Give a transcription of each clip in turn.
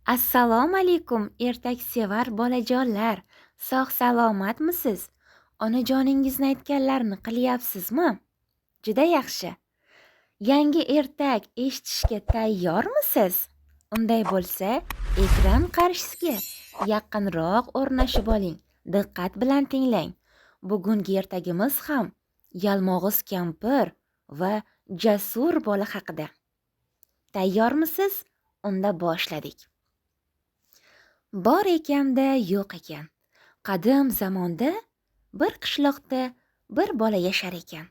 Assalomu alaykum, ertaksevar bolajonlar. Sog' salomatmisiz? Onajoningizni aytganlarini qilyapsizmi? Juda yaxshi. Yangi ertak eshitishga tayyormisiz? Unday bo'lsa, ekran qarshisiga yaqinroq o'rnashib oling. Diqqat bilan tinglang. Bugungi ertagimiz ham yalmog'iz kampir va jasur bola haqida. Tayyormisiz? Unda boshladik. Bor ekanda yo'q ekan. Qadim zamonda bir qishloqda bir bola yashar ekan.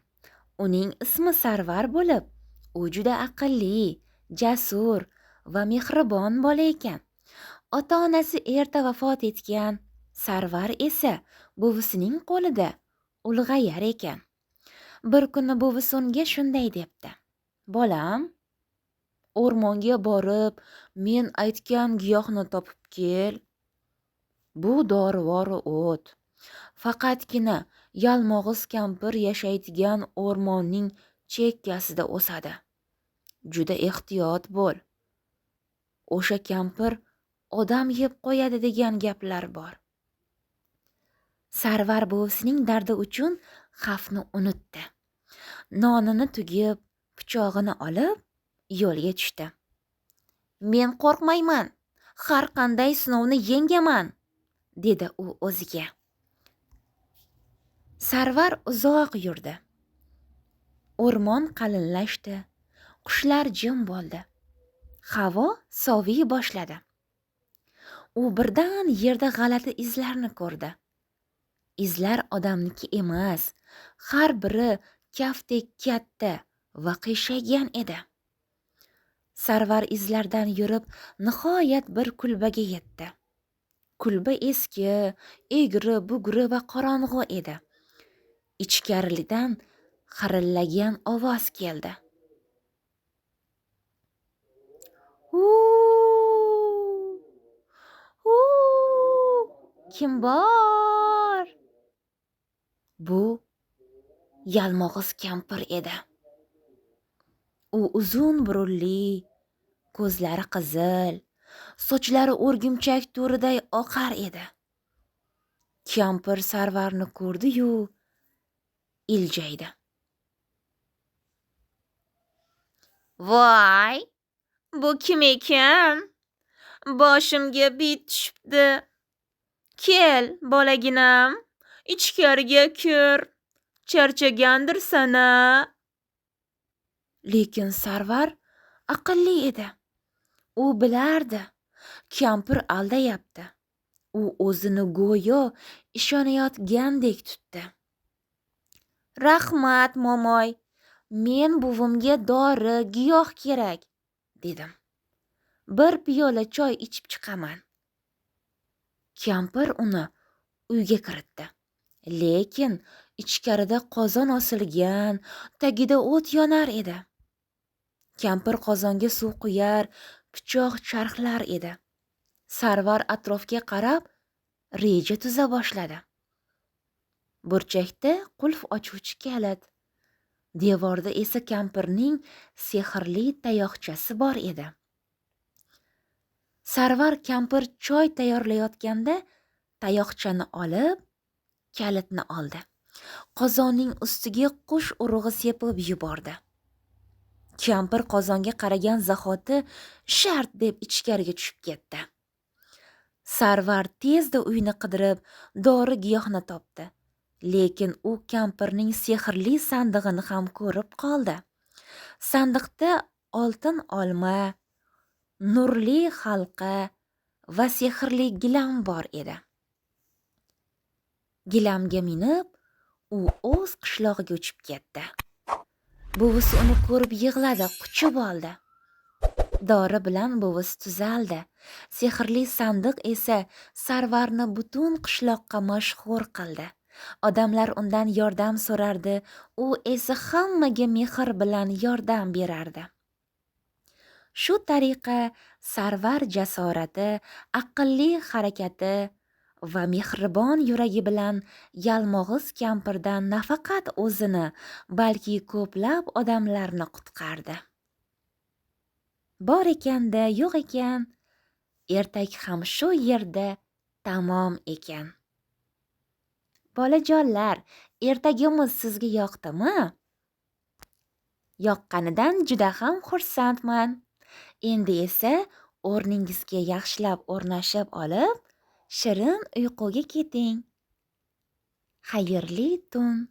Uning ismi Sarvar bo'lib, u juda aqlli, jasur va mehribon bola ekan. Ota-onasi erta vafot etgan. Sarvar esa buvisining qo'lida ulg'ayar ekan. Bir kuni buvisi unga shunday debdi: "Bolam, o'rmonga borib, men aytgan giyohni topib kel. Bu dorivor o't. Faqatgina yalmog'iz kampir yashaydigan o'rmonning chekkasida o'sadi. Juda ehtiyot bo'l. O'sha kampir odam yeb qo'yadi degan gaplar bor." Sarvar buvisining dardi uchun xavfni unutdi. Nonini tugib, pichog'ini olib, yo'lga tushdi. "Men qo'rqmayman. Har qanday sinovni yengaman", dedi u o'ziga. Sarvar uzoq yurdi. O'rmon qalinlashdi. Qushlar jim bo'ldi. Havo soviy boshladi. U birdan yerda g'alati izlarni ko'rdi. Izlar odamniki emas, har biri kaftdek katta va qiyshaygan edi. Sarvar izlardan yurib, nihoyat bir kulbaga yetdi. Kulba eski, egri, bugri va qorong'u edi. Ichkaridan xirillagan ovoz keldi. Kim bor?" Bu yalmog'iz kampir edi. U uzun burunli, ko'zlari qizil, sochlari o'rgimchak to'riday oqar edi. Kampir Sarvarni ko'rdi-yu, iljaydi. "Voy, bu kim ekan? Boshimga bit tushibdi. Kel, bolaginam, ichkariga kir. Charchagandirsan-a?" Lekin Sarvar aqlli edi. U bilardi, kampir aldayapti. U o'zini go'yo ishonayotgandek tutdi. "Rahmat, momoy. Men buvimga dori, giyoh kerak", dedim. "Bir piyola choy ichib chiqaman." Kampir uni uyga kiritdi. Lekin ichkarida qozon osilgan, tagida o't yonar edi. Kampir qozonga suv quyar, pichoq charxlar edi. Sarvar atrofga qarab, reja tuza boshladi. Burchakda qulf ochuvchi kalit, devorda esa kampirning sehrli tayoqchasi bor edi. Sarvar kampir choy tayyorlayotganda tayoqchani olib, kalitni oldi. Qozonning ustiga qush urug'i sepib yubordi. Kampir qozonga qaragan zahoti shart deb ichkariga tushib ketdi. Sarvar tezda uyni qidirib, dori giyohni topdi. Lekin u kampirning sehrli sandig'ini ham ko'rib qoldi. Sandiqda oltin olma, nurli halqa va sehrli gilam bor edi. Gilamga minib, u o'z qishlog'iga uchib ketdi. Buvisi uni ko'rib yig'ladi, quchib oldi. Dori bilan buvisi tuzaldi. Sehrli sandiq esa Sarvarni butun qishloqqa mashhur qildi. Odamlar undan yordam so'rardi, u esa hammaga mehr bilan yordam berardi. Shu tariqa Sarvar jasorati, aqlli harakati va mehribon yuragi bilan yalmog'iz kampirdan nafaqat o'zini, balki ko'plab odamlarni qutqardi. Bor ekanda yo'q ekan, ertak ham shu yerda tamom ekan. Bolajonlar, ertagimiz sizga yoqdimi? Yoqqanidan juda ham xursandman. Endi esa o'rningizga yaxshilab o'rnashib olib, shirin uyquga keting. Xayrli tun.